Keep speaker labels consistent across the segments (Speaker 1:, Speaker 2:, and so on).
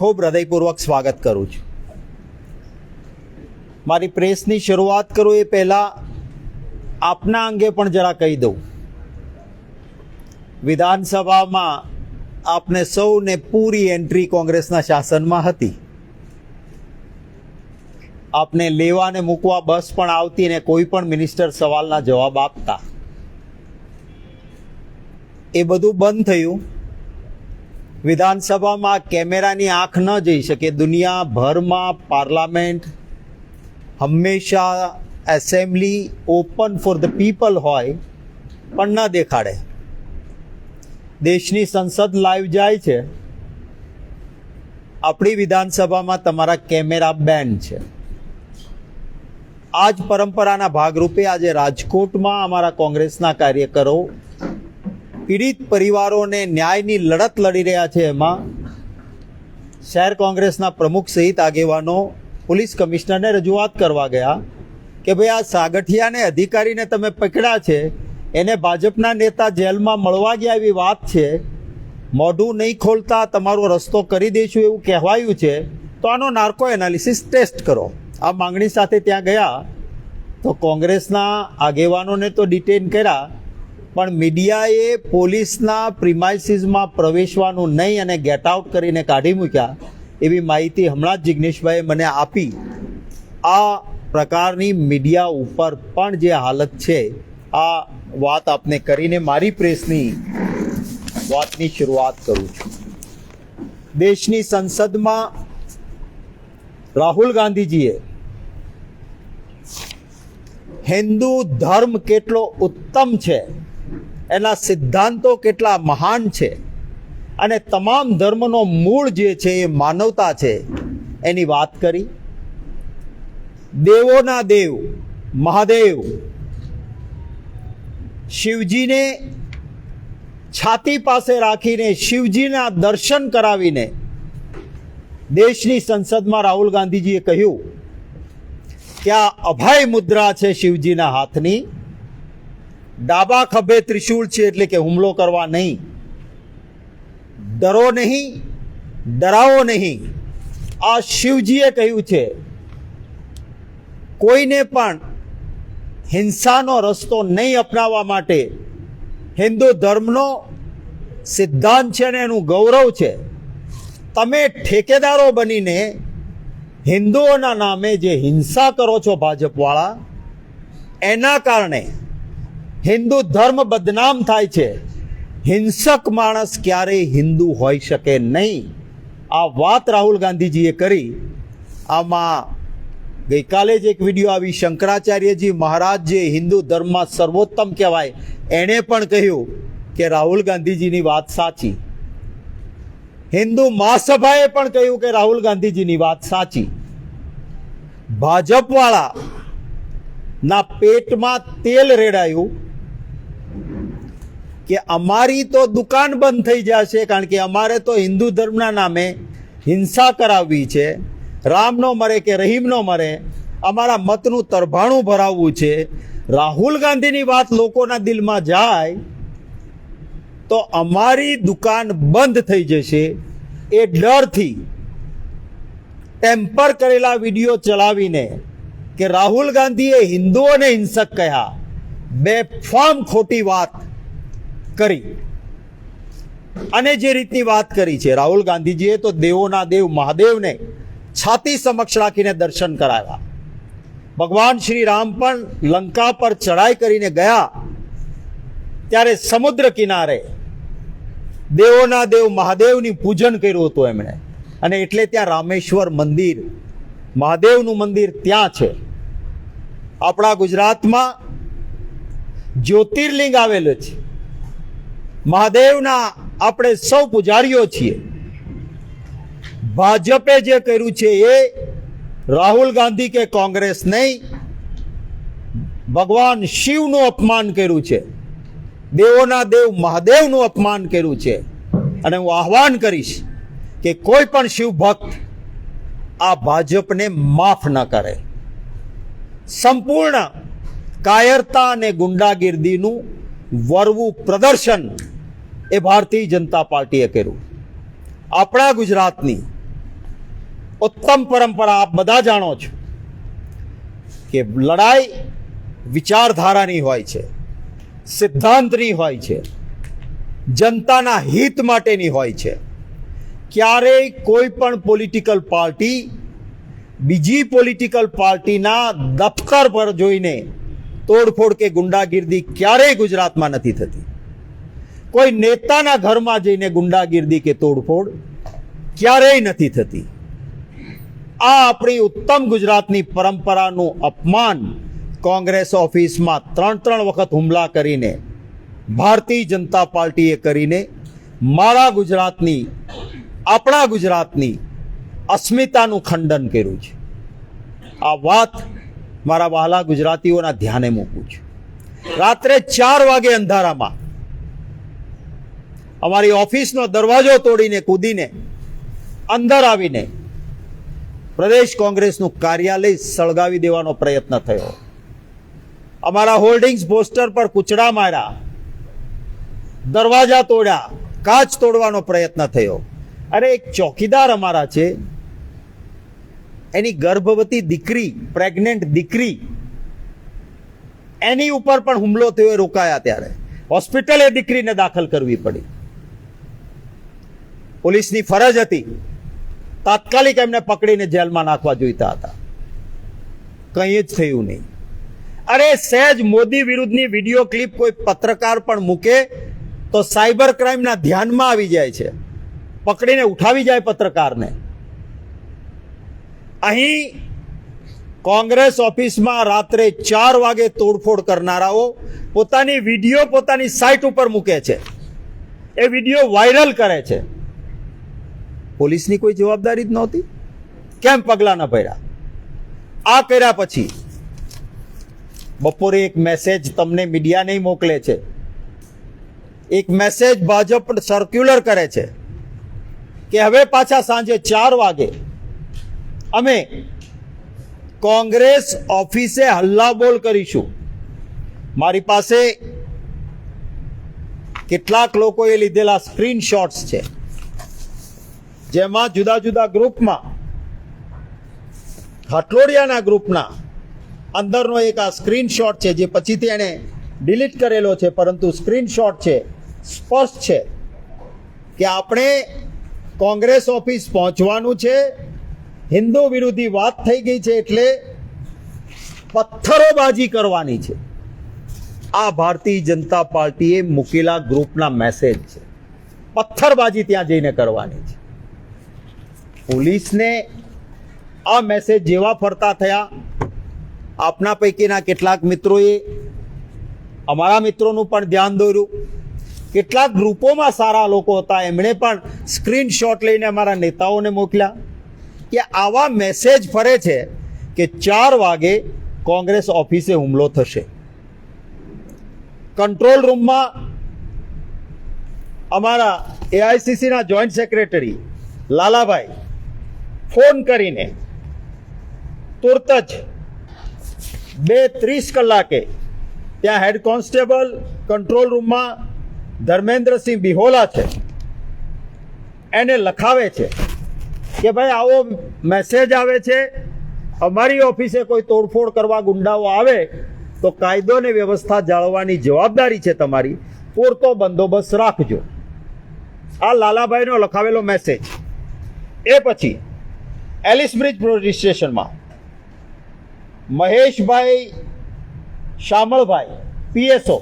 Speaker 1: ખૂબ હૃદયપૂર્વક સ્વાગત કરું છું। મારી પ્રેસની શરૂઆત કરું એ પહેલાં આપના અંગે પણ જરા કહી દઉં। વિધાનસભામાં આપને સૌને પૂરી એન્ટ્રી કોંગ્રેસના શાસનમાં હતી। આપને લેવા ને મૂકવા બસ પણ આવતી ને કોઈ પણ મિનિસ્ટર સવાલના જવાબ આપતા। એ બધું બંધ થયું। વિધાનસભામાં કેમેરાની આંખ ન જઈ શકે। દુનિયાભરમાં પાર્લામેન્ટ હંમેશા assembly open for the people હોય પણ ન દેખાડે। દેશની સંસદ લાઈવ જાય છે, આપણી વિધાનસભામાં તમારા કેમેરા બેન છે। આ જ પરંપરાના ભાગરૂપે આજે રાજકોટમાં અમારા કોંગ્રેસના કાર્યકરો પીડિત પરિવારોને ન્યાયની લડત લડી રહ્યા છે। એમાં શહેર કોંગ્રેસના પ્રમુખ સહિત આગેવાનો પોલીસ કમિશનરને રજૂઆત કરવા ગયા કે ભાઈ આ સાગઠિયાને અધિકારીને તમે પકડ્યા છે, એને ભાજપના નેતા જેલમાં મળવા ગયા એવી વાત છે, મોઢું નહીં ખોલતા તમારો રસ્તો કરી દઈશું એવું કહેવાયું છે, તો આનો નાર્કો એનાલિસિસ ટેસ્ટ કરો। આ માંગણી સાથે ત્યાં ગયા તો કોંગ્રેસના આગેવાનોને તો ડિટેન કર્યા, પણ મીડિયાએ પોલીસના પ્રિમાઇસીસમાં પ્રવેશવાનું નહીં અને ગેટ આઉટ કરીને કાઢી મૂક્યા એવી માહિતી હમણાં જ જિગ્નેશભાઈએ મને આપી। આ પ્રકારની મીડિયા ઉપર પણ જે હાલત છે, આ વાત આપને કરીને મારી પ્રેસની વાતની શરૂઆત કરું છું। દેશની સંસદમાં રાહુલ ગાંધીજીએ હિન્દુ ધર્મ કેટલો ઉત્તમ છે, એના સિદ્ધાંતો કેટલા મહાન છે અને તમામ ધર્મનો મૂળ જે છે એ માનવતા છે એની વાત કરી। દેવોના દેવ મહાદેવ શિવજીને છાતી પાસે રાખીને શિવજીના દર્શન કરાવીને દેશની સંસદમાં રાહુલ ગાંધીજીએ કહ્યું કે આ અભય મુદ્રા છે શિવજીના હાથની, ડાબા ખભે ત્રિશૂળ છે એટલે કે હુમલો કરવા નહીં, ડરો નહીં, ડરાવો નહીં। આ શિવજીએ કહ્યું છે। કોઈને પણ હિંસાનો રસ્તો નહીં અપનાવવા માટે હિન્દુ ધર્મનો સિદ્ધાંત છે ને એનું ગૌરવ છે। તમે ઠેકેદારો બનીને હિન્દુઓના નામે જે હિંસા કરો છો ભાજપવાળા, એના કારણે હિન્દુ ધર્મ બદનામ થાય છે। હિંસક માણસ ક્યારેય હિન્દુ હોઈ શકે નહીં। આ વાત રાહુલ ગાંધીજીએ કરી। આમાં ગઈકાલે જ એક વિડીયો આવી, શંકરાચાર્યજી મહારાજ જે હિન્દુ ધર્મમાં સર્વોત્તમ કહેવાય, એણે પણ કહ્યું કે રાહુલ ગાંધીજીની વાત સાચી। હિન્દુ મહાસભાએ પણ કહ્યું કે રાહુલ ગાંધીજીની વાત સાચી। ભાજપવાળા ના પેટમાં તેલ રેડાયું કે અમારી તો દુકાન બંધ થઈ જશે, કારણ કે અમારે તો હિન્દુ ધર્મના નામે હિંસા કરાવવી છે। રામ નો મરે કે રહીમ નો મરે, અમારા મતનું તરભાણું ભરાવવું છે। રાહુલ ગાંધીની વાત લોકોના દિલમાં જાય તો અમારી દુકાન બંધ થઈ જશે। એ ડરથી ટેમ્પર કરેલા વિડીયો ચલાવીને કે રાહુલ ગાંધીએ હિન્દુઓને હિંસક કહ્યા, બેફામ ખોટી વાત કરી। અને જે રીતની વાત કરી છે રાહુલ ગાંધીજીએ, તો દેવોના દેવ મહાદેવને છાતી સમક્ષ રાખીને દર્શન કરાવ્યા। ભગવાન શ્રી રામ પણ લંકા પર ચઢાઈ કરીને ગયા ત્યારે સમુદ્ર કિનારે દેવોના દેવ મહાદેવની પૂજન કર્યું હતું એમણે, અને એટલે ત્યાં રામેશ્વર મંદિર, મહાદેવનું મંદિર ત્યાં છે। આપણા ગુજરાતમાં જ્યોતિર્લિંગ આવેલું છે, મહાદેવના આપણે સૌ પૂજારીઓ છીએ। ભાજપે જે કર્યું છે એ રાહુલ ગાંધી કે કોંગ્રેસ નહીં, ભગવાન શિવનું અપમાન કર્યું છે, દેવોના દેવ મહાદેવનું અપમાન કર્યું છે। અને હું આહ્વાન કરીશ કે કોઈ પણ શિવ ભક્ત આ ભાજપને માફ ન કરે। સંપૂર્ણ કાયરતા અને ગુંડાગીર્દીનું વરવું પ્રદર્શન એ ભારતીય જનતા પાર્ટીએ કર્યું। આપણા ગુજરાતની ઉત્તમ પરંપરા આપ બધા જાણો છો કે લડાઈ વિચારધારાની હોય છે, સિદ્ધાંતની હોય છે, જનતાના હિત માટેની હોય છે. ક્યારેય કોઈ પણ પોલિટિકલ પાર્ટી બીજી પોલિટિકલ પાર્ટીના દફતર પર જોઈને તોડફોડ કે ગુંડાગીર્દી ક્યારેય ગુજરાતમાં નથી થતી. કોઈ નેતાના ઘરમાં જઈને ગુંડાગીર્દી કે તોડફોડ ક્યારેય નથી થતી. આ આપણી ઉત્તમ ગુજરાતની પરંપરાનું અપમાન કોંગ્રેસ ઓફિસમાં 3 વખત હુમલા કરીને, ભારતીય જનતા પાર્ટીએ કરીને મારા ગુજરાતની, આપણા ગુજરાતની અસ્મિતાનું ખંડન કર્યું છે. આ વાત મારા વહાલા ગુજરાતીઓના ધ્યાને મૂકું છું. રાત્રે 4 વાગે અંધારામાં અમારી ઓફિસનો દરવાજો તોડીને કૂદીને અંદર આવીને પ્રદેશ કોંગ્રેસનું કાર્યાલય સળગાવી દેવાનો પ્રયત્ન થયો. અમારા હોર્ડિંગ્સ પોસ્ટર પર કૂચડા માર્યા, દરવાજા તોડ્યા, કાચ તોડવાનો પ્રયત્ન થયો. અરે એક ચોકીદાર અમારા છે, એની ગર્ભવતી દીકરી, પ્રેગ્નેન્ટ દીકરી, એની ઉપર પણ હુમલો થયો, રોકાયા. ત્યારે હોસ્પિટલે દીકરીને દાખલ કરવી પડી. પોલીસની ફરજ હતી, તાત્કાલિક એમને પકડીને જેલમાં નાખવા જોઈતા હતા. કંઈ જ થયું નહીં. અરે સહેજ મોદી વિરુદ્ધની વિડીયો ક્લિપ કોઈ પત્રકાર પણ મૂકે તો સાયબર ક્રાઇમના ધ્યાનમાં આવી જાય છે, પકડીને ઉઠાવી જાય પત્રકારને. અહીં કોંગ્રેસ ઓફિસમાં રાત્રે 4 વાગે તોડફોડ કરનારાઓ પોતાની વિડીયો પોતાની સાઇટ ઉપર મૂકે છે, એ વિડીયો વાયરલ કરે છે. પોલીસની કોઈ જવાબદારી જ નહોતી. કેમ પગલાં ન ભર્યા? આ કર્યા પછી બપોરે એક મેસેજ તમને મીડિયા નહીં મોકલે છે, એક મેસેજ ભાજપ સર્ક્યુલર કરે છે કે હવે પાછા સાંજે 4 વાગે અમે કોંગ્રેસ ઓફિસે હલ્લાબોલ કરીશું. મારી પાસે કેટલાક લોકોએ લીધેલા સ્ક્રીનશોટ્સ છે, જેમાં જુદા જુદા ગ્રુપમાં, હટલોડિયાના ગ્રુપના અંદરનો એક આ સ્ક્રીનશોટ છે, જે પછીથી એણે ડિલીટ કરેલો છે, પરંતુ સ્ક્રીનશોટ છે, સ્પષ્ટ છે કે આપણે કોંગ્રેસ ઓફિસ પહોંચવાનું છે, હિન્દુ વિરોધી વાત થઈ ગઈ છે એટલે પથ્થરોબાજી કરવાની છે. આ ભારતીય જનતા પાર્ટીએ મૂકેલા ગ્રુપના મેસેજ છે. પથ્થરબાજી ત્યાં જઈને કરવાની છે. પોલીસને આ મેસેજ જેવા ફરતા થયા, આપના પૈકીના કેટલાક મિત્રોએ અમારા મિત્રોનું પણ ધ્યાન દોર્યું. કેટલાક ગ્રુપોમાં સારા લોકો હતા, એમણે પણ સ્ક્રીનશોટ લઈને અમારા નેતાઓને મોકલ્યા કે આવા મેસેજ ફરે છે કે 4 વાગે કોંગ્રેસ ઓફિસે હુમલો થશે. કંટ્રોલ રૂમમાં અમારા એઆઈસીસીના જોઈન્ટ સેક્રેટરી લાલાભાઈ ફોન કરીને તુરત જ 2:30 કલાકે ત્યાં હેડ કોન્સ્ટેબલ કંટ્રોલ રૂમમાં ધર્મેન્દ્રસિંહ બિહોલા છે, એને લખાવે છે કે ભાઈ આવો મેસેજ આવે છે, અમારી ઓફિસે કોઈ તોડફોડ કરવા ગુંડાઓ આવે તો કાયદો અને વ્યવસ્થા જાળવવાની જવાબદારી છે તમારી, પૂરતો બંદોબસ્ત રાખજો. આ લાલાભાઈનો લખાવેલો મેસેજ. એ પછી એલિસ બ્રિજ પોલીસ સ્ટેશનમાં મહેશભાઈ શામળભાઈ પીએસઓ,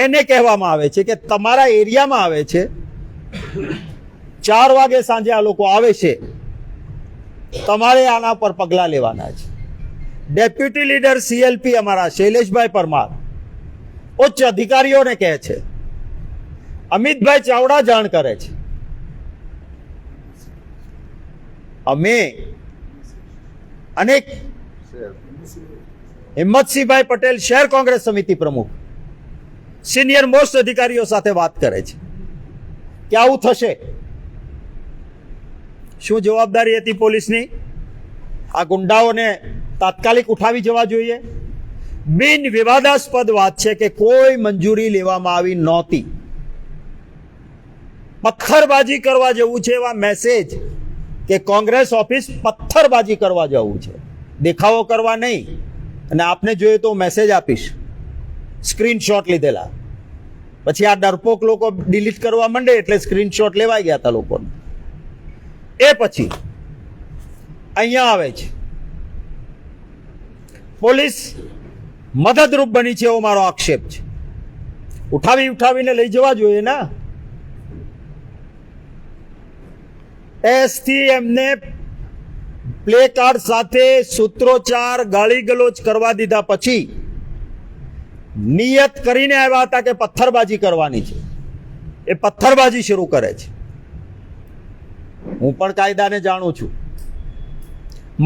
Speaker 1: એને કહેવામાં આવે છે કે તમારા એરિયામાં આવે છે, 4 વાગે સાંજે આ લોકો આવે છે, તમારે આના પર પગલાં લેવાના છે. ડેપ્યુટી લીડર સીએલપી અમારા શૈલેષભાઈ પરમાર ઉચ્ચ અધિકારીઓને કહે છે, અમિતભાઈ ચાવડા જાણ કરે છે. અમે અનેક હિંમતસિંહભાઈ પટેલ શહેર કોંગ્રેસ સમિતિ પ્રમુખ સિનિયર મોસ્ટ અધિકારીઓ સાથે વાત કરે છે કે આવું થશે. શું જવાબદારી હતી પોલીસની? આ ગુંડાઓને તાત્કાલિક ઉઠાવી જવા જોઈએ. બિન વિવાદાસ્પદ વાત છે કે કોઈ મંજૂરી લેવામાં આવી નહોતી. પથ્થરબાજી કરવા જેવું છે એવા મેસેજ કે કોંગ્રેસ ઓફિસ પથ્થરબાજી કરવા જવું છે, દેખાવો કરવા નહીં. અને આપને જોઈએ તો મેસેજ આપીશ, સ્ક્રીનશોટ લીધેલા. પછી આ ડરપોક લોકો ડિલીટ કરવા માંડે એટલે સ્ક્રીનશોટ લેવાઈ ગયા હતા લોકોને. એ પછી અહીંયા આવે છે પોલીસ મદદરૂપ બની છે એવો મારો આક્ષેપ છે. ઉઠાવીને લઈ જવા જોઈએ ના. એસથી એમને પ્લે કાર્ડ સાથે સૂત્રોચ્ચાર ગાળી ગલોચ કરવા દીધા પછી નિયત કરીને આવ્યા હતા કે પથ્થરબાજી કરવાની છે. એ પથ્થરબાજી શરૂ કરે છે. હું પણ કાયદાને જાણું છું.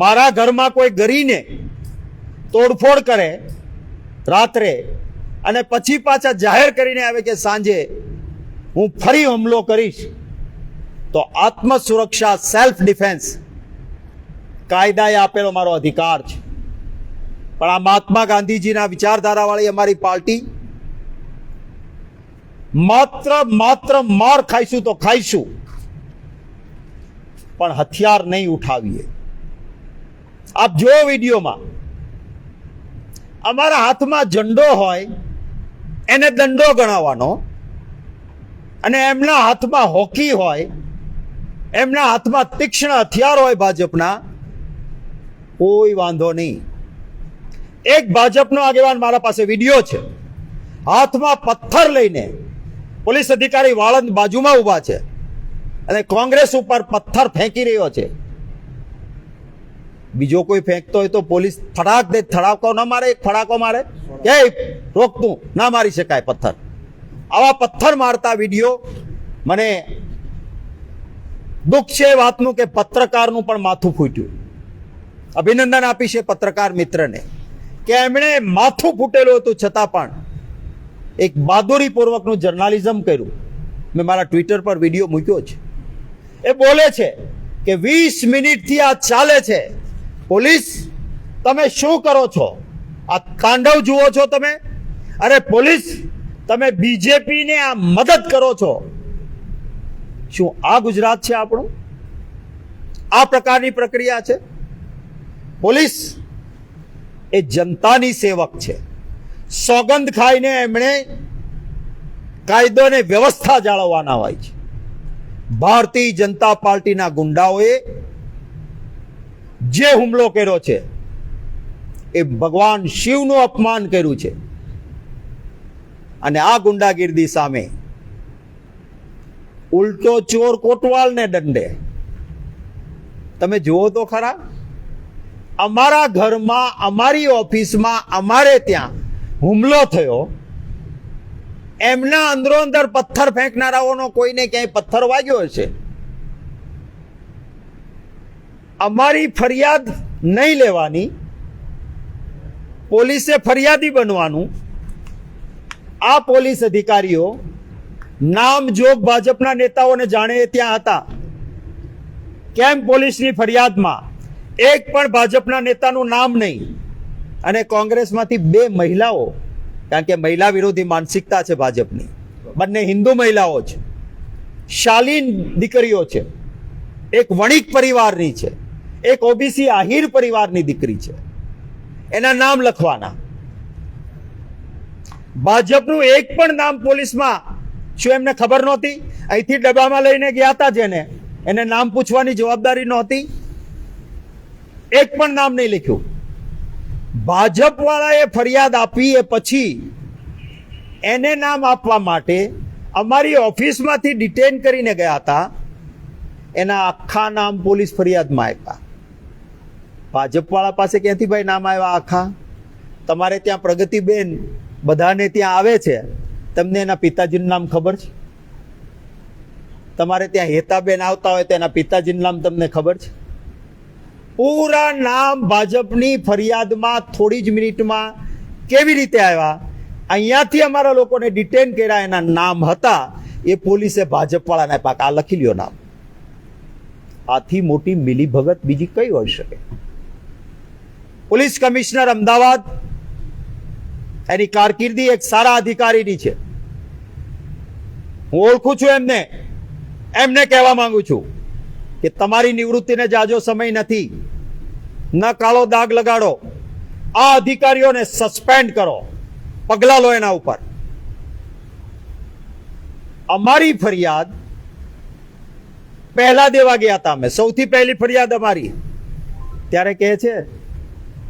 Speaker 1: મારા ઘરમાં કોઈ ગરીને તોડફોડ કરે રાત્રે અને પછી પાછા જાહેર કરીને આવે કે સાંજે હું ફરી હુમલો કરીશ, તો આત્મ સુરક્ષા, સેલ્ફ ડિફેન્સ કાયદાએ આપેલો મારો અધિકાર છે. પણ આ મહાત્મા ગાંધીજીના વિચારધારાવાળી અમારી પાર્ટી માત્ર માર ખાઈશું તો ખાઈશું, પણ હથિયાર નહીં ઉઠાવીએ. આપ જો વિડીયોમાં અમારા હાથમાં ઝંડો હોય એને દંડો ગણાવવાનો, અને એમના હાથમાં હોકી હોય, એમના હાથમાં તીક્ષ્ણ હથિયાર હોય ભાજપના, કોઈ વાંધો નહીં. એક ભાજપનો આગેવાન મારા પાસે વિડીયો છે, હાથમાં પથ્થર લઈને પોલીસ અધિકારી વાળંદ બાજુમાં ઊભા છે અને કોંગ્રેસ ઉપર પથ્થર ફેંકી રહ્યો છે. બીજો કોઈ ફેંકતો હોય તો પોલીસ ફટાક દે, થડાકો ના મારે, એક ફટાકો મારે કે રોકતું ના મારી શકાય પથ્થર. આવા પથ્થર મારતા વિડીયો, મને દુઃખ છે વાતનું કે પત્રકારનું પણ માથું ફૂટ્યું. અભિનંદન આપીશ એ પત્રકાર મિત્રને કે એમણે માથું ફૂટેલું હતું છતાં પણ એક બહાદુરીપૂર્વકનું જર્નાલિઝમ કર્યું. મેં મારા ટ્વિટર પર વિડીયો મૂક્યો છે. એ બોલે છે કે 20 મિનિટથી આ ચાલે છે, પોલીસ તમે શું કરો છો? આ તાંડવ જુઓ છો તમે? અરે પોલીસ તમે બીજેપીને આ મદદ કરો છો. શું આ ગુજરાત છે આપણું? આ પ્રકારની પ્રક્રિયા છે? પોલીસ એ જનતાની સેવક છે. સોગંદ ખાઈને એમણે કાયદો અને વ્યવસ્થા જાળવવાના હોય છે. ભારતીય જનતા પાર્ટીના ગુંડાઓએ જે હુમલો કર્યો છે એ ભગવાન શિવનું અપમાન કર્યું છે. અને આ ગુંડાગીર્દી સામે ઉલટો ચોર કોટવાલને દંડે. તમે જુઓ તો ખરા, અમારા ઘરમાં, અમારી ઓફિસમાં, અમારે ત્યાં હુમલો થયો, એમના અંદરો અંદર પથ્થર ફેંકનારાઓનો કોઈને ક્યાંય પથ્થર વાગ્યો હશે. અમારી ફરિયાદ નહીં લેવાની, પોલીસે ફરિયાદી બનવાનું. આ પોલીસ અધિકારીઓ નામજોગ ભાજપના નેતાઓને જાણે ત્યાં હતા. કેમ પોલીસની ફરિયાદમાં એક પણ ભાજપના નેતાનું નામ નહીં? અને કોંગ્રેસમાંથી 2 મહિલાઓ, કારણ કે મહિલા વિરોધી માનસિકતા છે ભાજપની, બંને હિન્દુ મહિલાઓ છે, શાલીન દીકરીઓ છે, એક વણિક પરિવારની છે, એક ઓબીસી આહિર પરિવારની દીકરી છે, એના નામ લખવાના. ભાજપનું એક પણ નામ પોલીસમાં શું એમને ખબર નહોતી? અહીંથી ડબ્બામાં લઈને ગયા હતા જેને, એને નામ પૂછવાની જવાબદારી નહોતી? એક પણ નામ નહીં લખ્યું. ભાજપ વાળાએ ફરિયાદ આપી એ પછી એને નામ આપવા માટે અમારી ઓફિસમાંથી ડિટેન કરીને ગયા હતા. એના આખા નામ પોલીસ ફરિયાદમાં આપ્યા. ભાજપ વાળા પાસે ક્યાંથી ભાઈ નામ આવ્યા આખા? તમારે ત્યાં પ્રગતિબેન બધાને ત્યાં આવે છે, તમને એના પિતાજીનું નામ ખબર છે? તમારે ત્યાં હેતાબેન આવતા હોય તો એના પિતાજીનું નામ તમને ખબર છે? પૂરા નામ ભાજપની ફરિયાદમાં થોડી જ મિનિટમાં કેવી રીતે આવ્યા? અહીંયાથી અમારા લોકોને ડિટેન કર્યા, એના નામ હતા, એ પોલીસે ભાજપવાળાને આપ્યા. આ લખી લ્યો નામ. આથી મોટી મિલીભગત બીજી કઈ હોઈ શકે? પોલીસ કમિશનર અમદાવાદ, એની કારકિર્દી એક સારા અધિકારીની છે. હું ઓળખું છું એમને કહેવા માંગુ છું. કે તમારી નિવૃત્તિને જાજો સમય નથી, ન કાળો દાગ લગાડો, આ અધિકારીઓને સસ્પેન્ડ કરો, પગલાં લો એના ઉપર. અમારી ફરિયાદ પહેલા દેવા ગયા હતા, અમે સૌથી પહેલી ફરિયાદ અમારી. ત્યારે કહે છે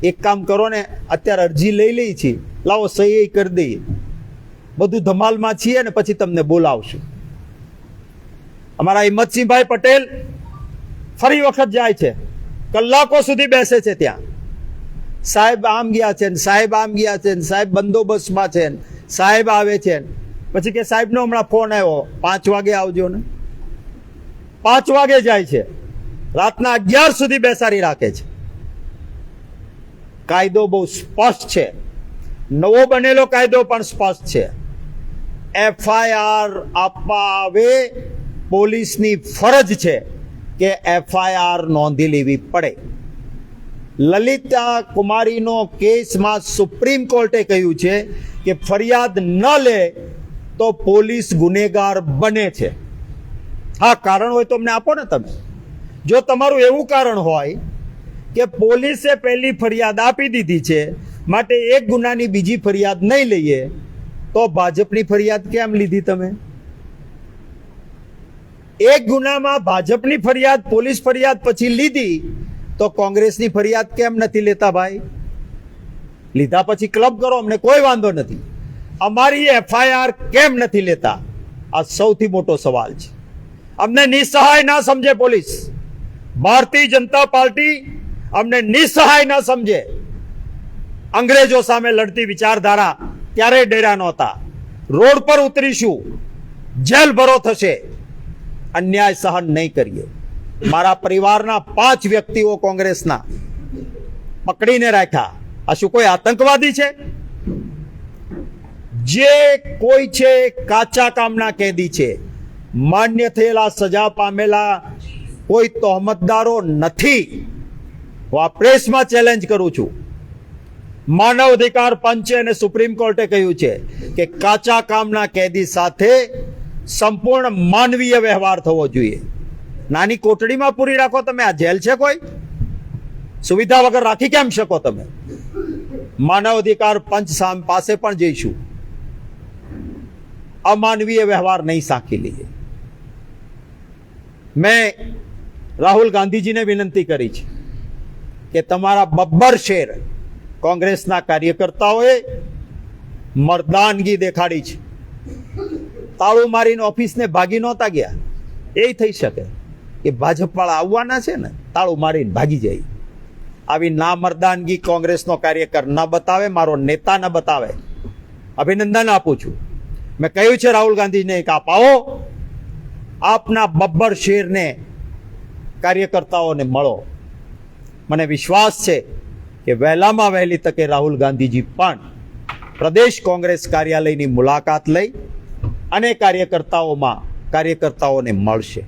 Speaker 1: એક કામ કરો ને, અત્યારે અરજી લઈ લઈ છીએ, લાવો સહી કરી દઈએ, બધું ધમાલમાં છીએ ને પછી તમને બોલાવશું. અમારા હિંમતસિંહભાઈ પટેલ ફરી વખત જાય છે, કલાકો સુધી બેસે છે ત્યાં. સાહેબ આમ ગયા છે ને સાહેબ આમ ગયા છે ને સાહેબ બંદોબસ્તમાં છે ને સાહેબ આવે છે ને પછી કે સાહેબનો હમણાં ફોન આવ્યો, 5 વાગે આવજો ને. 5 વાગે જાય છે, રાતના 11 સુધી બેસાડી રાખે છે. કાયદો બહુ સ્પષ્ટ છે, નવો બનેલો કાયદો પણ સ્પષ્ટ છે. FIR આપવા આવે, પોલીસની ફરજ છે કે FIR નોંધી લેવી પડે. લલિતા કુમારીનો કેસમાં સુપ્રીમ કોર્ટે કહ્યું છે કે ફરિયાદ ન લે તો પોલીસ ગુનેગાર બને છે. હા, કારણ હોય તો અમને આપો ને તમે. જો તમારું એવું કારણ હોય કે પોલીસે પહેલી ફરિયાદ આપી દીધી છે માટે એક ગુનાની બીજી ફરિયાદ નહીં લઈએ, તો ભાજપની ફરિયાદ કેમ લીધી તમે? એક ગુનામાં ભાજપની ફરિયાદ, પોલીસ ફરિયાદ પછી લીધી, તો કોંગ્રેસની ફરિયાદ કેમ નથી લેતા ભાઈ? લીધા પછી ક્લબ કરો, અમને કોઈ વાંધો નથી. અમારી FIR કેમ નથી લેતા? આ સૌથી મોટો સવાલ છે. અમને નિસહાય ના સમજે પોલીસ, ભારતીય જનતા પાર્ટી અમને નિસહાય ના સમજે. અંગ્રેજો સામે લડતી વિચારધારા ક્યારેય ડર્યા નહોતા. રોડ પર ઉતરીશું, જેલ ભરો થશે, અન્યાય સહન નહીં કરીએ. મારા પરિવારના 5 વ્યક્તિઓ કોંગ્રેસના પકડીને રાખ્યા. આ શું કોઈ આતંકવાદી છે? જે કોઈ છે કાચા કામના કેદી છે, માન્ય થયેલા સજા પામેલા કોઈ તહોમતદારો નથી. હું આ પ્રેસમાં ચેલેન્જ કરું છું. માનવ અધિકાર પંચે અને સુપ્રીમ કોર્ટે કહ્યું છે કે કાચા કામના કેદી સાથે સંપૂર્ણ માનવીય વ્યવહાર થવો જોઈએ. નાની કોટડીમાં પૂરી રાખો તમે, આ જેલ છે કોઈ? સુવિધા વગર રાખી કેમ શકો તમે? માનવ અધિકાર પંચ પાસે પણ જઈશું. અમાનવીય વ્યવહાર નહીં સાંખી લઈએ. મેં રાહુલ ગાંધીજીને વિનંતી કરી છે કે તમારા બબ્બર શેર કોંગ્રેસના કાર્યકર્તાઓએ મર્દાનગી દેખાડી છે. તાળું મારીને ઓફિસને ભાગી નહોતા ગયા. એ થઈ શકે કે ભાજપ વાળા આવવાના છે ને, તાળું મારીને ભાગી જાય. આવી ના મર્દાનગી કોંગ્રેસનો કાર્યકર ન બતાવે, મારો નેતા ન બતાવે. અભિનંદન આપું છું. મેં કહ્યું છે રાહુલ ગાંધીને કે આપ આવો, આપના બબ્બર શેરને કાર્યકર્તાઓને મળો. મને વિશ્વાસ છે કે વહેલામાં વહેલી તકે રાહુલ ગાંધીજી પણ પ્રદેશ કોંગ્રેસ કાર્યાલયની મુલાકાત લઈ અને કાર્યકર્તાઓને મળશે.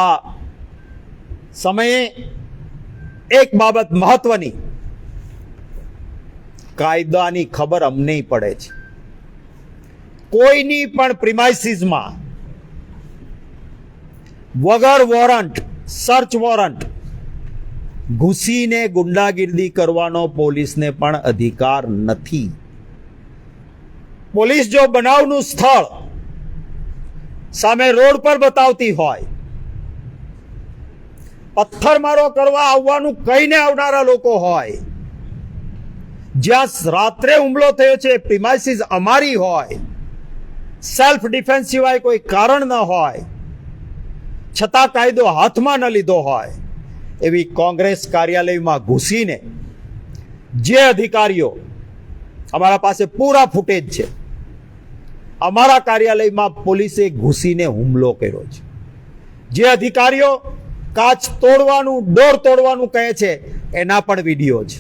Speaker 1: આ સમયે એક બાબત મહત્વની, કાયદાની ખબર અમને પડે છે. કોઈની પણ પ્રિમાઇસીસમાં વગર વોરંટ, સર્ચ વોરંટ ઘૂસીને ગુંડાગીરી કરવાનો પોલીસને પણ અધિકાર નથી. પોલીસ જો બનાવનું સ્થળ સામે રોડ પર બતાવતી હોય, પથ્થરમારો કરવા આવવાનું કહીને આવનારા લોકો હોય, જ્યાં રાત્રે હુમલો થયો છે, પ્રિમાઇસીસ અમારી હોય, સેલ્ફ ડિફેન્સ સિવાય કોઈ કારણ ન હોય, છતાં કાયદો હાથમાં ન લીધો હોય, એવી કોંગ્રેસ કાર્યાલયમાં ઘૂસીને જે અધિકારીઓ, અમારા પાસે પૂરા ફૂટેજ છે, અમારા કાર્યાલયમાં પોલીસે ઘૂસીને હુમલો કર્યો છે. જે અધિકારીઓ કાચ તોડવાનું, ડોર તોડવાનું કહે છે, એના પણ વિડીયો છે.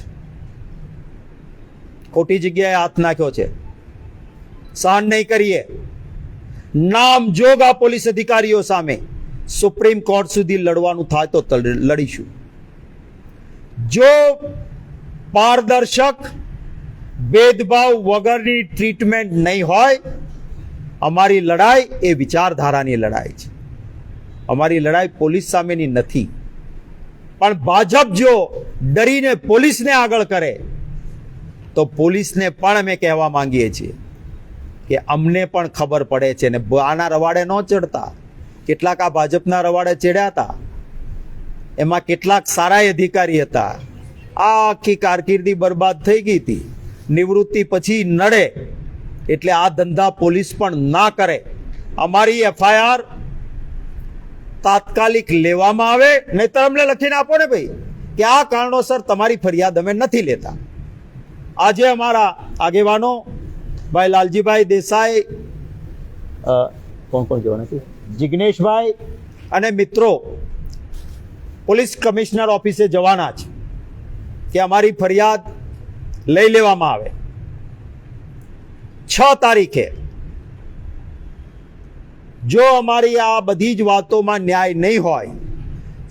Speaker 1: ખોટી જગ્યાએ હાથ નાખ્યો છે. સહન નહીં કરીએ. નામ જોગ આ પોલીસ અધિકારીઓ સામે સુપ્રીમ કોર્ટ સુધી લડવાનું થાય તો લડીશું. જો પારદર્શક, ભેદભાવ વગરની ટ્રીટમેન્ટ નહીં હોય, અમારી લડાઈ એ વિચારધારાની લડાઈ છે. અમારી લડાઈ પોલીસ સામેની નથી, પણ ભાજપ જો ડરીને પોલીસને આગળ કરે તો પોલીસને પણ અમે કહેવા માંગીએ છીએ કે અમને પણ ખબર પડે છે ને આના રવાડે ન ચડતા. કેટલાક આ ભાજપના રવાડે ચડ્યા હતા, એમાં કેટલાક સારા અધિકારી હતા. આ આખી કારકિર્દી બરબાદ થઈ ગઈ હતી. નિવૃત્તિ પછી નડે એટલે આ ધંધા પોલીસ પણ ના કરે. અમારી એફઆઈઆર તાત્કાલિક લેવામાં આવે, નહીતર અમને લખીને આપો ને ભાઈ કે આ કારણોસર તમારી ફરિયાદ અમે નથી લેતા. આજે અમારા આગેવાનો ભાઈ લાલજીભાઈ દેસાઈ, કોણ કહેવાના છે, જિગ્નેશભાઈ અને મિત્રો પોલીસ કમિશનર ઓફિસે જવાના છે કે અમારી ફરિયાદ લઈ લેવામાં આવે. 6 તારીખે જો અમારી આ બધી જ વાતોમાં ન્યાય નહીં હોય,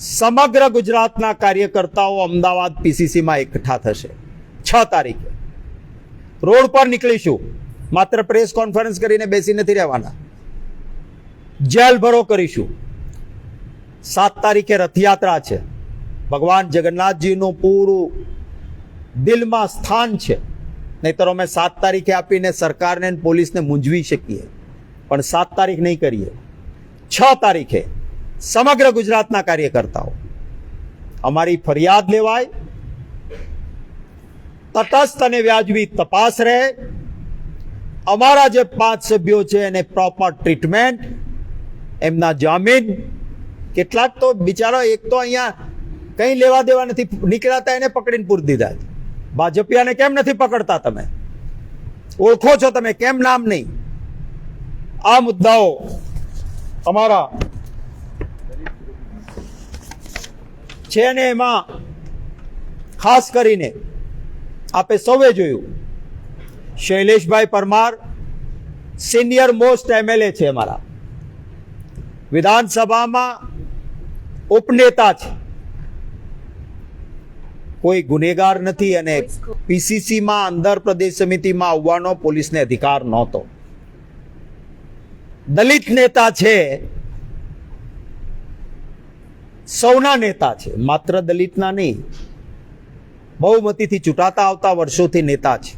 Speaker 1: સમગ્ર ગુજરાતના કાર્યકર્તાઓ અમદાવાદ પીસીસીમાં એકઠા થશે. 6 તારીખે રોડ પર નીકળીશું. માત્ર પ્રેસ કોન્ફરન્સ કરીને બેસી નથી રહેવાના, જેલ ભરો કરીશું. 7 તારીખે રથયાત્રા છે. ભગવાન જગન્નાથજીનું પૂરું દિલમાં સ્થાન છે. નહીતર અમે 7 તારીખે આપીને સરકારને પોલીસને મૂંઝવી શકીએ, પણ 7 તારીખ નહીં કરીએ. 6 તારીખે સમગ્ર ગુજરાતના કાર્યકર્તાઓ અમારી ફરિયાદ લેવાય, તટસ્થ અને વ્યાજબી તપાસ રહે, અમારા જે 5 સભ્યો છે એને પ્રોપર ટ્રીટમેન્ટ, એમના જામીન. કેટલાક તો બિચારો એક તો અહીંયા કંઈ લેવા દેવા નથી નીકળ્યા, એને પકડીને પૂરી દીધા. ભાજપિયાને કેમ નથી પકડતા? તમે ઓળખો છો, તમે કેમ નામ નહીં? આ મુદ્દાઓ અમારા છે ને એમાં ખાસ કરીને આપે સૌએ જોયું, શૈલેષભાઈ પરમાર સિનિયર મોસ્ટ એમએલએ છે, અમારા વિધાનસભામાં ઉપનેતા છે, કોઈ ગુનેગાર નથી અને પીસીસીમાં અંદર પ્રદેશ સમિતિમાં આવવાનો પોલીસને અધિકાર નહોતો. દલિત નેતા છે, સૌના નેતા છે, માત્ર દલિતના નહીં, બહુમતીથી ચૂંટાતા આવતા વર્ષોથી નેતા છે.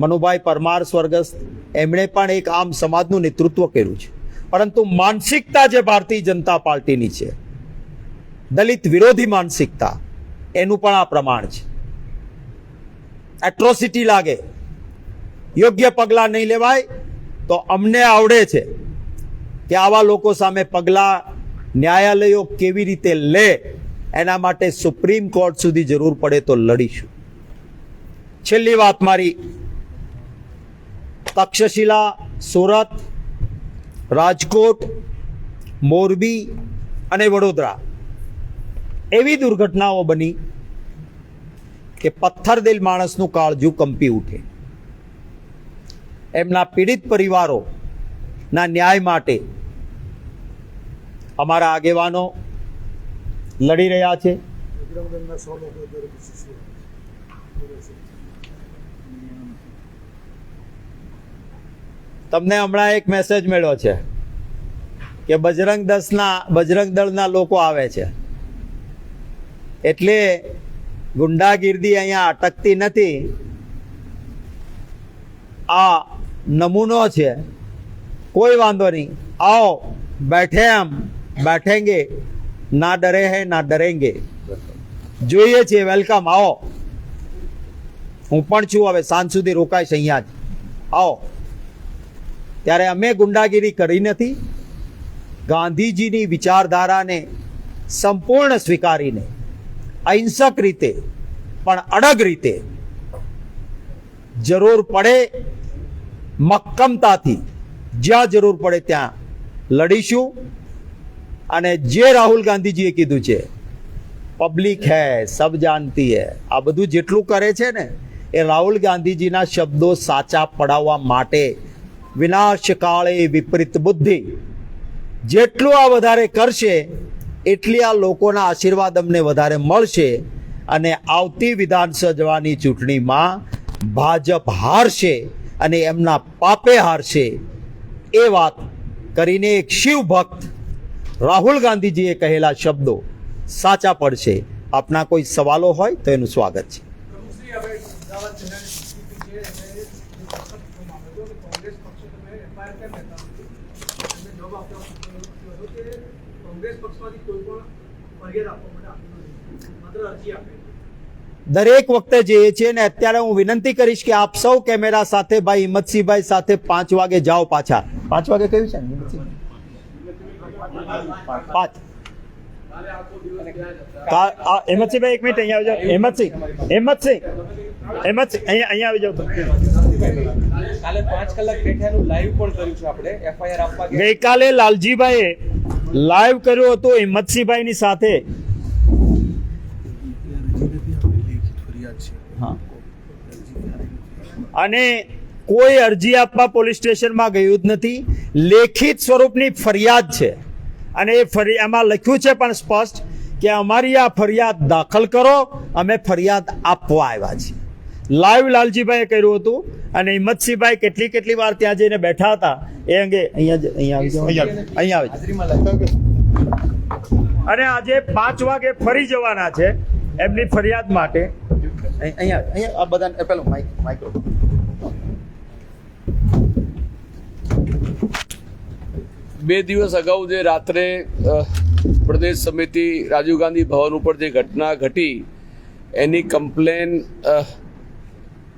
Speaker 1: મનુભાઈ પરમાર સ્વર્ગસ્થ, એમણે પણ એક આમ સમાજનું નેતૃત્વ કર્યું છે, પરંતુ માનસિકતા જે ભારતીય જનતા પાર્ટીની છે, દલિત વિરોધી માનસિકતા, એનું પણ આ પ્રમાણ છે. એટ્રોસિટી લાગે, યોગ્ય પગલાં નહીં લેવાય તો અમને આવડે છે કે આવા લોકો સામે પગલાં ન્યાયાલયો કેવી રીતે લે. એના માટે સુપ્રીમ કોર્ટ સુધી જરૂર પડે તો લડીશું. છેલ્લી વાત મારી, તક્ષશિલા, સુરત, રાજકોટ, મોરબી અને વડોદરા એવી દુર્ઘટનાઓ બની કે પથ્થરદિલ માણસનું કાળજું કંપી ઉઠે. એમના પીડિત પરિવારોના ન્યાય માટે અમારા આગેવાનો લડી રહ્યા છે. તમને હમણાં એક મેસેજ મળ્યો છે કે બજરંગ દળના લોકો આવે છે, એટલે ગુંડાગીર્દી અહીંયા અટકતી નથી. આ નમૂનો છે, કોઈ વાંધો નહીં, આવો બેઠે હમ બેઠેંગે, ના ડરે હૈ ના ડરેંગે. જોઈએ છીએ, વેલકમ, આવો. હું પણ છું, હવે સાંજ સુધી રોકાઈશ અહીંયા જ. આવો. ત્યારે અમે ગુંડાગીરી કરી નથી. ગાંધીજીની વિચારધારાને સંપૂર્ણ સ્વીકારીને અહિંસક રીતે પણ અડગ રીતે જરૂર પડે મક્કમતાથી જ્યાં જરૂર પડે ત્યાં લડીશું. અને જે રાહુલ ગાંધીજીએ કીધું છે, પબ્લિક હૈ સબ જાનતી હૈ, આ બધું જેટલું કરે છે ને એ રાહુલ ગાંધીજીના શબ્દો સાચા પડાવવા માટે, વિનાશ કાળે વિપરીત બુદ્ધિ, જેટલું આ વધારે કરશે એટલી આ લોકોના આશીર્વાદ અમને વધારે મળશે અને આવતી વિધાનસભાની ચૂંટણીમાં ભાજપ હારશે અને એમના પાપે હારશે. એ વાત કરીને એક શિવ ભક્ત રાહુલ ગાંધીજીએ કહેલા શબ્દો સાચા પડશે. આપના કોઈ સવાલો હોય તો એનું સ્વાગત છે. દરેક વખતે જે છે ને અત્યારે હું વિનંતી કરીશ કે આપ સૌ કેમેરા સાથે ભાઈ હિંમતસિંહભાઈ સાથે 5 વાગે જાઓ પાછા. 5 વાગે કયું છે? 5. હિંમતસિંહભાઈ 1 મિનિટ અહીંયા આવી જાઓ. હિંમતસિંહ અહીંયા આવી જાઓ.
Speaker 2: કાલે 5 કલાક બેઠાનું લાઈવ પણ કર્યું છે આપણે એફઆઈઆર આપવા
Speaker 1: ગઈકાલે લાલજીભાઈએ લાઈવ કર્યું હતું હિંમતસિંહભાઈની સાથે. અને કોઈ અરજી આપવા પોલીસ સ્ટેશનમાં ગયું જ નથી. લેખિત સ્વરૂપની ફરિયાદ છે અને એ એમાં લખ્યું છે પણ સ્પષ્ટ કે અમારી આ ફરિયાદ દાખલ કરો, અમે ફરિયાદ આપવા આવ્યા છીએ. લાઈવ લાલજીભાઈએ કર્યું હતું અને હિંમતસિંહભાઈ કેટલી વાર ત્યાં જઈને બેઠા હતા એ અંગે અહીંયા આવી. અને આજે 5 વાગે ફરી જવાના છે એમની ફરિયાદ માટે. અહીંયા આ બધા પેલું માઇક.
Speaker 2: બે દિવસ અગાઉ જે રાત્રે પ્રદેશ સમિતિ રાજીવ ગાંધી ભવન ઉપર જે ઘટના ઘટી એની કમ્પ્લેન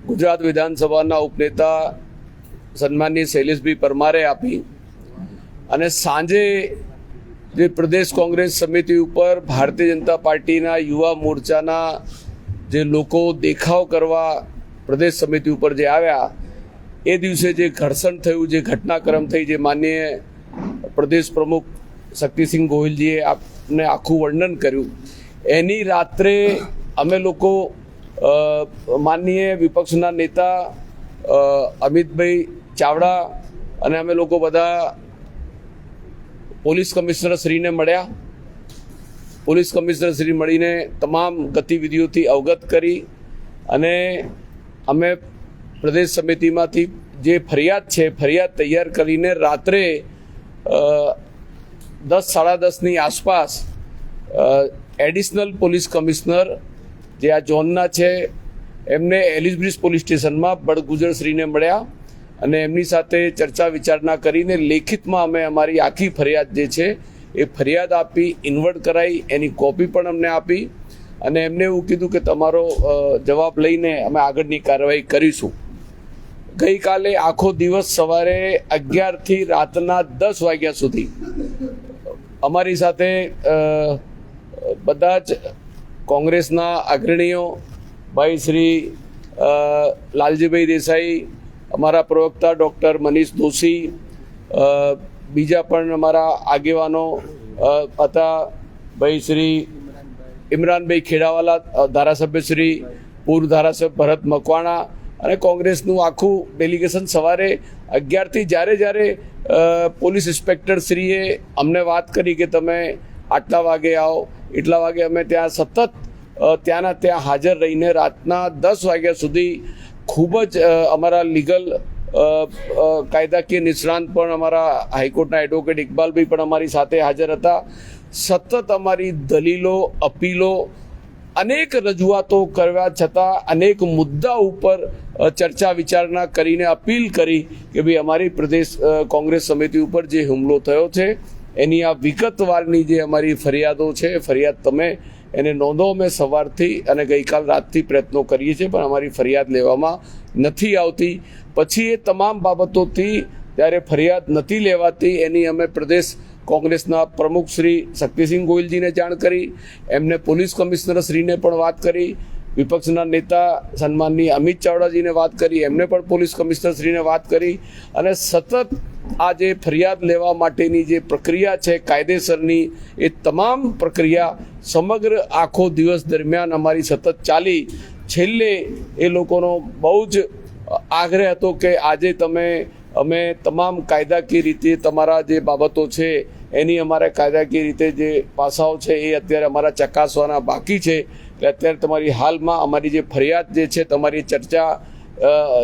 Speaker 2: ગુજરાત વિધાનસભાના ઉપનેતા સન્માનીય શૈલેષભાઈ પરમારે આપી અને સાંજે જે પ્રદેશ કોંગ્રેસ સમિતિ ઉપર ભારતીય જનતા પાર્ટીના યુવા મોરચાના જે લોકો દેખાવ કરવા પ્રદેશ સમિતિ ઉપર જે આવ્યા એ દિવસે જે ઘર્ષણ થયું, જે ઘટનાક્રમ થઈ, જે માનનીય પ્રદેશ પ્રમુખ શક્તિસિંહ ગોહિલજીએ આપને આખું વર્ણન કર્યું, એની રાત્રે અમે લોકો માનનીય વિપક્ષના નેતા અમિતભાઈ ચાવડા અને અમે લોકો બધા પોલીસ કમિશનર શ્રીને મળ્યા. પોલીસ કમિશનર શ્રી મળીને તમામ ગતિવિધિઓથી અવગત કરી અને અમે પ્રદેશ સમિતિમાંથી જે ફરિયાદ છે ફરિયાદ તૈયાર કરીને રાત્રે 10-10:30ની આસપાસ એડિશનલ પોલીસ કમિશનર જે આ ઝોનના છે એમને એલિસબ્રિજ પોલીસ સ્ટેશનમાં બળગુજરશ્રીને મળ્યા અને એમની સાથે ચર્ચા વિચારણા કરીને લેખિતમાં અમે અમારી આખી ફરિયાદ જે છે એ ફરિયાદ આપી, ઇન્વર્ટ કરાવી, એની કોપી પણ અમને આપી અને એમને એવું કીધું કે તમારો જવાબ લઈને અમે આગળની કાર્યવાહી કરીશું. ગઈકાલે આખો દિવસ સવારે 11થી રાતના 10 વાગ્યા સુધી અમારી સાથે બધા જ કોંગ્રેસના અગ્રણીઓ ભાઈ શ્રી લાલજીભાઈ દેસાઈ, અમારા પ્રવક્તા ડૉક્ટર મનીષ દોશી, બીજા પણ અમારા આગેવાનો હતા ભાઈ શ્રી ઇમરાનભાઈ ખેડાવાલા, ધારાસભ્ય શ્રી પૂર્વ ધારાસભ્ય ભરત મકવાણા અને કોંગ્રેસનું આખું ડેલિગેશન સવારે 11થી જ્યારે પોલીસ ઇન્સ્પેક્ટર શ્રીએ અમને વાત કરી કે તમે આટલા વાગે આવો, એટલા વાગે અમે ત્યાં સતત ત્યાં હાજર રહીને રાતના 10 વાગ્યા સુધી ખૂબ જ અમારા લીગલ કાયદાકીય નિષ્ણાંત પણ અમારા હાઈકોર્ટના એડવોકેટ ઇકબાલભાઈ પણ અમારી સાથે હાજર હતા. સતત અમારી દલીલો, અપીલો, અનેક રજૂઆતો કરવા છતાં અનેક મુદ્દા ઉપર ચર્ચા વિચારણા કરીને અપીલ કરી કે ભાઈ અમારી પ્રદેશ કોંગ્રેસ સમિતિ ઉપર જે હુમલો થયો છે એની આ વિગતવારની જે અમારી ફરિયાદો છે ફરિયાદ તમે એને નોંધો. અમે સવારથી અને ગઈકાલ રાતથી પ્રયત્નો કરીએ છીએ પણ અમારી ફરિયાદ લેવામાં નથી આવતી. પછી એ તમામ બાબતોથી જ્યારે ફરિયાદ નથી લેવાતી એની અમે પ્રદેશ કોંગ્રેસના પ્રમુખ શ્રી શક્તિસિંહ ગોહિલજીને જાણ કરી, એમને પોલીસ કમિશનર શ્રીને પણ વાત કરી, વિપક્ષના નેતા સન્માનની અમિત ચાવડાજીને વાત કરી, એમને પણ પોલીસ કમિશનર શ્રીને વાત કરી અને સતત આ જે ફરિયાદ લેવા માટેની જે પ્રક્રિયા છે કાયદેસરની એ તમામ પ્રક્રિયા સમગ્ર આખો દિવસ દરમિયાન અમારી સતત ચાલી. છેલ્લે એ લોકોનો બહુ જ આગ્રહ હતો કે આજે અમે તમામ કાયદાકીય રીતે તમારા જે બાબતો છે એની અમારા કાયદાકીય રીતે જે પાસાઓ છે એ અત્યારે અમારા ચકાસવાના બાકી છે. એટલે અત્યારે તમારી હાલમાં અમારી જે ફરિયાદ જે છે તમારી ચર્ચા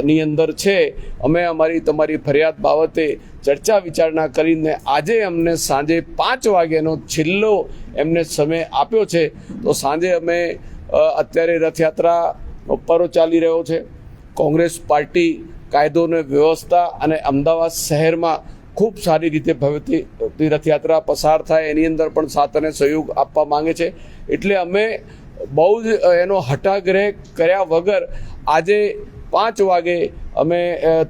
Speaker 2: ની અંદર છે, અમે તમારી ફરિયાદ બાબતે ચર્ચા વિચારણા કરીને આજે અમને સાંજે 5 વાગ્યાનો છેલ્લો એમને સમય આપ્યો છે. તો સાંજે અમે અત્યારે રથયાત્રા પર્વ ચાલી રહ્યો છે. કોંગ્રેસ પાર્ટી કાયદો અને વ્યવસ્થા અને અમદાવાદ શહેરમાં ખૂબ સારી રીતે ભવ્યથી રથયાત્રા પસાર થાય એની અંદર પણ સાથ અને સહયોગ આપવા માંગે છે. એટલે અમે બહુ જ એનો હઠાગ્રહ કર્યા વગર આજે 5 વાગે અમે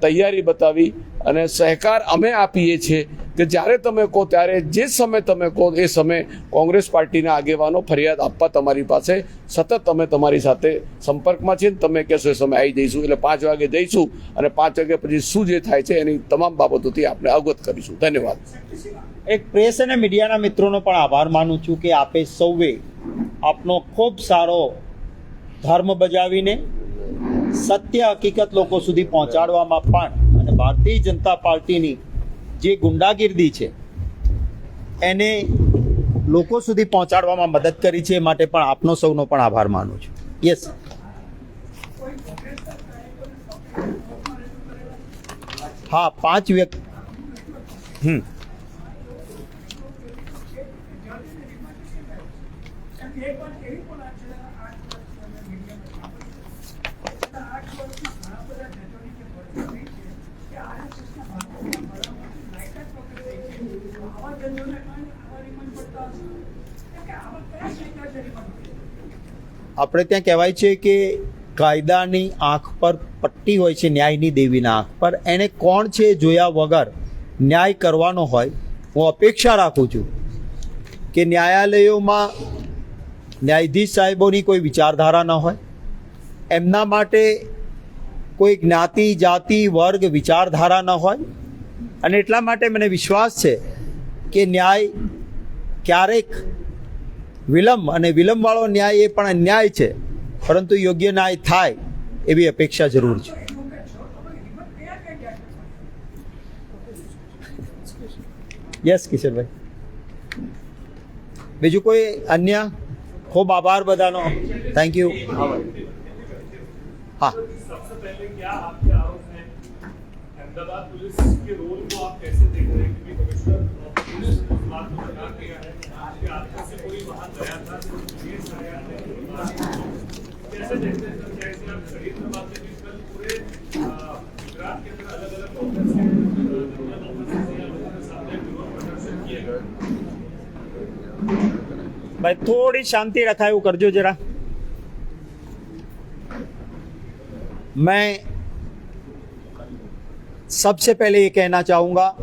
Speaker 2: તૈયારી બતાવી અને સહકાર અમે આપીએ છીએ કે જ્યારે તમે કહો ત્યારે જે સમય તમે કહો એ સમય કોંગ્રેસ પાર્ટીના આગેવાનો ફરિયાદ આપવા તમારી પાસે સતત અમે તમારી સાથે સંપર્કમાં છીએ. તમે કહેશો એ સમય આવી જઈશું. એટલે 5 વાગે જઈશું અને 5 વાગ્યા પછી શું જે થાય છે એની તમામ બાબતોથી આપણે અવગત કરીશું. ધન્યવાદ.
Speaker 1: એક પ્રેસ અને મીડિયાના મિત્રોનો પણ આભાર માનું છું કે આપે સૌએ આપનો ખૂબ સારો ધર્મ બજાવીને સત્ય હકીકત લોકો સુધી પહોંચાડવામાં પણ અને ભારતીય જનતા પાર્ટીની જે ગુંડાગીર્દી છે એને લોકો સુધી પહોંચાડવામાં મદદ કરી છે. એ માટે પણ આપનો સૌનો પણ આભાર માનું છું. યસ, હા, 5 વ્યક્તિ. આપણે ત્યાં કહેવાય છે કે કાયદાની આંખ પર પટ્ટી હોય છે, ન્યાયની દેવીના આંખ પર. એને કોણ છે જોયા વગર ન્યાય કરવાનો હોય. હું અપેક્ષા રાખું છું કે ન્યાયાલયોમાં ન્યાયાધીશ સાહેબોની કોઈ વિચારધારા ન હોય, એમના માટે કોઈ જ્ઞાતિ જાતિ વર્ગ વિચારધારા ન હોય. અને એટલા માટે મને વિશ્વાસ છે કે ન્યાય ક્યારેક વિલંબ, અને વિલંબવાળો ન્યાય એ પણ અન્યાય છે, પરંતુ યોગ્ય ન્યાય થાય એવી અપેક્ષા જરૂર છે. યસ કિશોરભાઈ, બીજું કોઈ અન્ય? ખૂબ આભાર બધાનો. Thank you. હા,
Speaker 3: सबसे पहले क्या आपके आरोप हैं अहमदाबाद पुलिस के रोल को आप कैसे देख रहे हैं, क्योंकि कमिश्नर ऑफ पुलिस ने इस बात को बता दिया है कि आपके से कोई वहां गया था, केस आया है, कैसे देखते हैं सर? जैसे आप शरीर में बात करें, कल पूरे गुजरात के अंदर अलग अलग कांग्रेस के सामने विरोध प्रदर्शन किए गए.
Speaker 1: ભાઈ થોડી શાંતિ રખાય એવું કરજો જરા. मैं सबसे पहले ये कहना चाहूँगा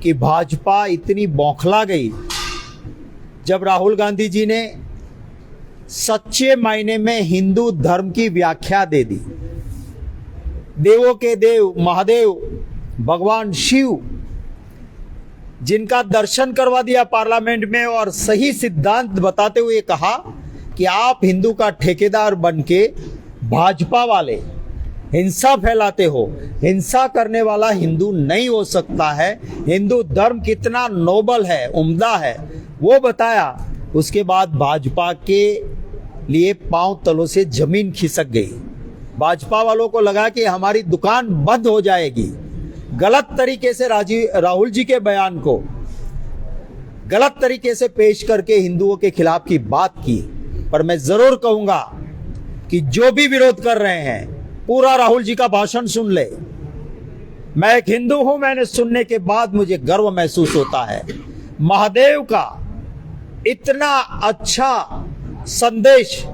Speaker 1: कि भाजपा इतनी बौखला गई जब राहुल गांधी जी ने सच्चे मायने में हिंदू धर्म की व्याख्या दे दी. देवों के देव महादेव भगवान शिव, जिनका दर्शन करवा दिया पार्लियामेंट में और सही सिद्धांत बताते हुए कहा कि आप हिंदू का ठेकेदार बनके भाजपा वाले हिंसा फैलाते हो. हिंसा करने वाला हिंदू नहीं हो सकता है. हिंदू धर्म कितना नोबल है, उम्दा है, वो बताया. उसके बाद भाजपा के लिए पांव तलों से जमीन खिसक गई. भाजपा वालों को लगा कि हमारी दुकान बंद हो जाएगी. गलत तरीके से राहुल जी के बयान को गलत तरीके से पेश करके हिंदुओं के खिलाफ की बात की. पर मैं जरूर कहूंगा कि जो भी विरोध कर रहे हैं पूरा राहुल जी का भाषण सुन ले. मैं एक हिंदू हूं, मैंने सुनने के बाद मुझे गर्व महसूस होता है. महादेव का इतना अच्छा संदेश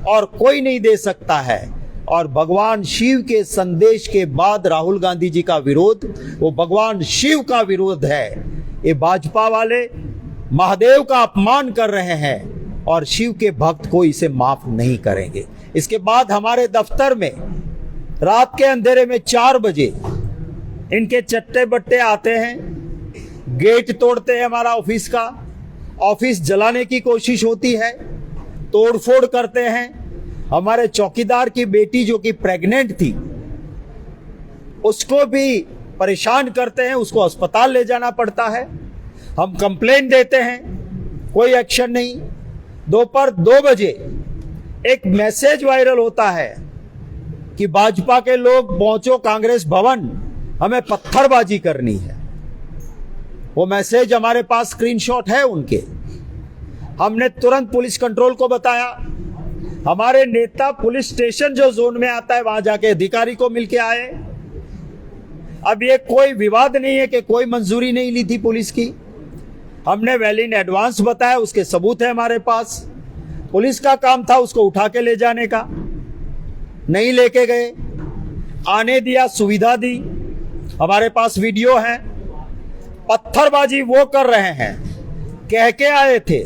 Speaker 1: और कोई नहीं दे सकता है. और भगवान शिव के संदेश के बाद राहुल गांधी जी का विरोध वो भगवान शिव का विरोध है. ये भाजपा वाले महादेव का अपमान कर रहे हैं और शिव के भक्त को इसे माफ नहीं करेंगे. इसके बाद हमारे दफ्तर में रात के अंधेरे में 4 बजे इनके चट्टे बट्टे आते हैं, गेट तोड़ते हैं हमारा ऑफिस का, ऑफिस जलाने की कोशिश होती है, तोड़फोड़ करते हैं. हमारे चौकीदार की बेटी जो कि प्रेग्नेंट थी उसको भी परेशान करते हैं, उसको अस्पताल ले जाना पड़ता है. हम कंप्लेन देते हैं, कोई एक्शन नहीं. दोपहर 2 बजे एक मैसेज वायरल होता है कि भाजपा के लोग पहुंचो कांग्रेस भवन, हमें पत्थरबाजी करनी है। वो मैसेज हमारे पास स्क्रीनशॉट है उनके। हमने तुरंत पुलिस कंट्रोल को बताया। हमारे नेता पुलिस स्टेशन जो जोन में आता है वहां जाके अधिकारी को मिलके आए। अब ये कोई विवाद नहीं है कि कोई मंजूरी नहीं ली थी पुलिस की। हमने वेल इन एडवांस बताया, उसके सबूत है हमारे पास। पुलिस का काम था उसको उठा के ले जाने का, नहीं लेके गए, आने दिया, सुविधा दी। हमारे पास वीडियो है। पत्थरबाजी वो कर रहे हैं, कह के आए थे।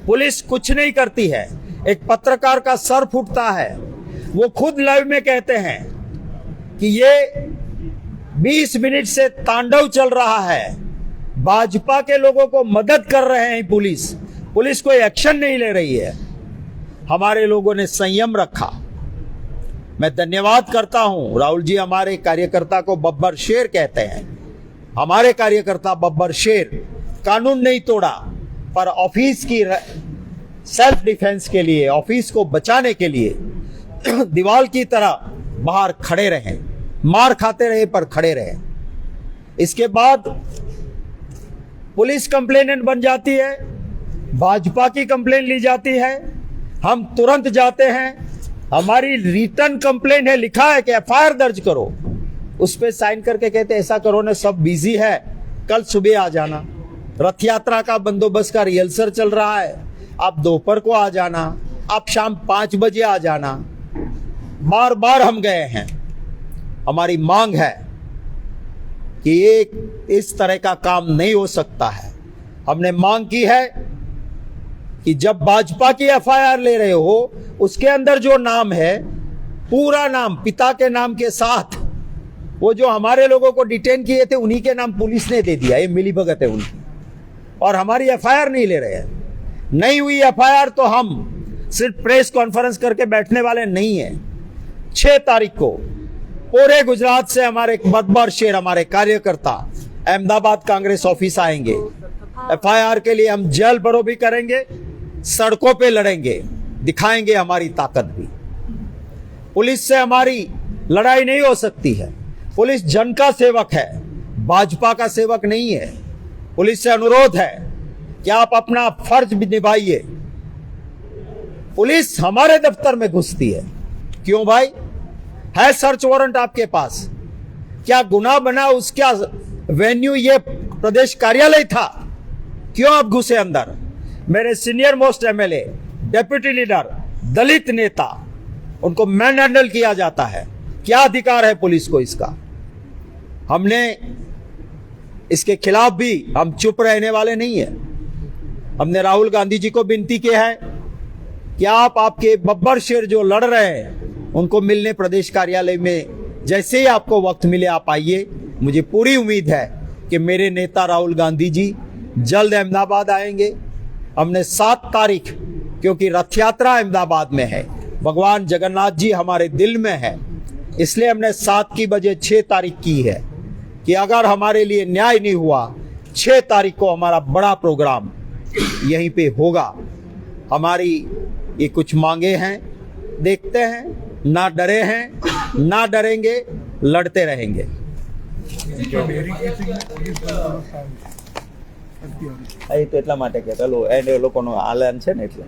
Speaker 1: पुलिस कुछ नहीं करती है, एक पत्रकार का सर फूटता है। वो खुद लाइव में कहते हैं कि ये 20 मिनट से तांडव चल रहा है, भाजपा के लोगों को मदद कर रहे हैं पुलिस कोई एक्शन नहीं ले रही है। हमारे लोगों ने संयम रखा। मैं धन्यवाद करता हूं राहुल जी, हमारे कार्यकर्ता को बब्बर शेर कहते हैं। हमारे कार्यकर्ता बब्बर शेर कानून नहीं तोड़ा, पर ऑफिस की सेल्फ डिफेंस के लिए, ऑफिस को बचाने के लिए दीवार की तरह बाहर खड़े रहे, मार खाते रहे पर खड़े रहे। इसके बाद पुलिस कंप्लेनेंट बन जाती है, भाजपा की कंप्लेन ली जाती है, हम तुरंत जाते हैं। हमारी रिटर्न कंप्लेन है, लिखा है कि एफआईआर दर्ज करो, उस पे साइन करके कहते ऐसा करो ना, सब बिजी है, कल सुबह आ जाना। रथ यात्रा का बंदोबस्त का रिहर्सल चल रहा है, आप दोपहर को आ जाना, आप शाम 5 बजे आ जाना। बार बार हम गए हैं। हमारी मांग है कि ये इस तरह का काम नहीं हो सकता है। हमने मांग की है कि जब भाजपा की एफआईआर ले रहे हो, उसके अंदर जो नाम है, पूरा नाम पिता के नाम के साथ, वो जो हमारे लोगों को डिटेन किए थे उन्हीं के नाम पुलिस ने दे दिया। ये मिलीभगत है उनकी, और हमारी एफआईआर नहीं ले रहे हैं। नहीं हुई एफआईआर तो हम सिर्फ प्रेस कॉन्फ्रेंस करके बैठने वाले नहीं है। 6 तारीख को पूरे गुजरात से हमारे बब्बर शेर, हमारे कार्यकर्ता अहमदाबाद कांग्रेस ऑफिस आएंगे। एफआईआर के लिए हम जेल भरो भी करेंगे, सड़कों पे लड़ेंगे, दिखाएंगे हमारी ताकत भी। पुलिस से हमारी लड़ाई नहीं हो सकती है। पुलिस जन का सेवक है, भाजपा का सेवक नहीं है। पुलिस से अनुरोध है कि आप अपना फर्ज भी निभाइए। पुलिस हमारे दफ्तर में घुसती है, क्यों भाई? है सर्च वारंट आपके पास? क्या गुनाह बना? उसका वेन्यू ये प्रदेश कार्यालय था, क्यों आप घुसे अंदर? मेरे senior most MLA, deputy leader, Dalit नेता, उनको मैन हैंडल किया जाता है। क्या अधिकार है पुलिस को इसका? हमने इसके खिलाफ भी हम चुप रहने वाले नहीं है। हमने राहुल गांधी जी को विनती की है कि आप आपके बब्बर शेर जो लड़ रहे हैं उनको मिलने प्रदेश कार्यालय में जैसे ही आपको वक्त मिले आप आइए। मुझे पूरी उम्मीद है कि मेरे नेता राहुल गांधी जी जल्द अहमदाबाद आएंगे। हमने 7 तारीख, क्योंकि रथ यात्रा अहमदाबाद में है, भगवान जगन्नाथ जी हमारे दिल में है, इसलिए हमने 7 की बजाय 6 तारीख की है कि अगर हमारे लिए न्याय नहीं हुआ, 6 तारीख को हमारा बड़ा प्रोग्राम यहीं पे होगा। हमारी ये कुछ मांगे हैं, देखते हैं। ना डरे हैं, ना डरेंगे, लड़ते रहेंगे। એ તો એટલા માટે કે ચલો એને લોકોનો આલન છે ને એટલે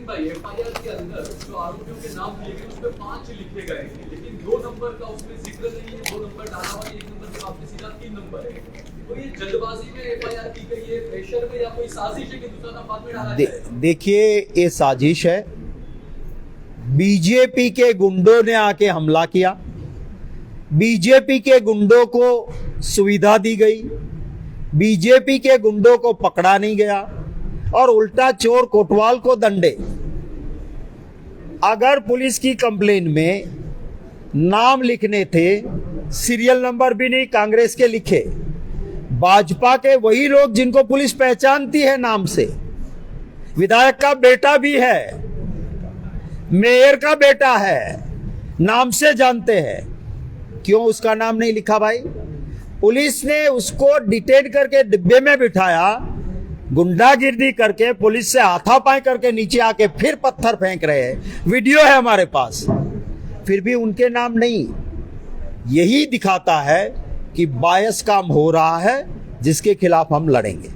Speaker 4: भाई एफआईआर के अंदर जो आरोपियों के नाम लिए गए उसमें 5 लिखे गए हैं, लेकिन 2 नंबर का उसमें जिक्र नहीं है। 2 नंबर डाला हुआ है, 1 नंबर के बाद में सीधा 3 नंबर है। तो ये जल्दबाजी में एफआईआर की गई है, प्रेशर में, या कोई साजिश है कि दूसरा नाम बाद में डाला जाए?
Speaker 1: देखिए, ये साजिश है। बीजेपी के गुंडों ने आके हमला किया, बीजेपी के गुंडों को सुविधा दी गई, बीजेपी के गुंडों को पकड़ा नहीं गया, और उल्टा चोर कोतवाल को दंडे। अगर पुलिस की कंप्लेन में नाम लिखने थे, सीरियल नंबर भी नहीं कांग्रेस के लिखे, भाजपा के वही लोग जिनको पुलिस पहचानती है नाम से, विधायक का बेटा भी है, मेयर का बेटा है, नाम से जानते हैं, क्यों उसका नाम नहीं लिखा भाई? पुलिस ने उसको डिटेन करके डिब्बे में बिठाया, गुंडागिर्दी करके पुलिस से हाथापाई करके नीचे आके फिर पत्थर फेंक रहे हैं। वीडियो है हमारे पास, फिर भी उनके नाम नहीं। यही दिखाता है कि बायस काम हो रहा है, जिसके खिलाफ हम लड़ेंगे।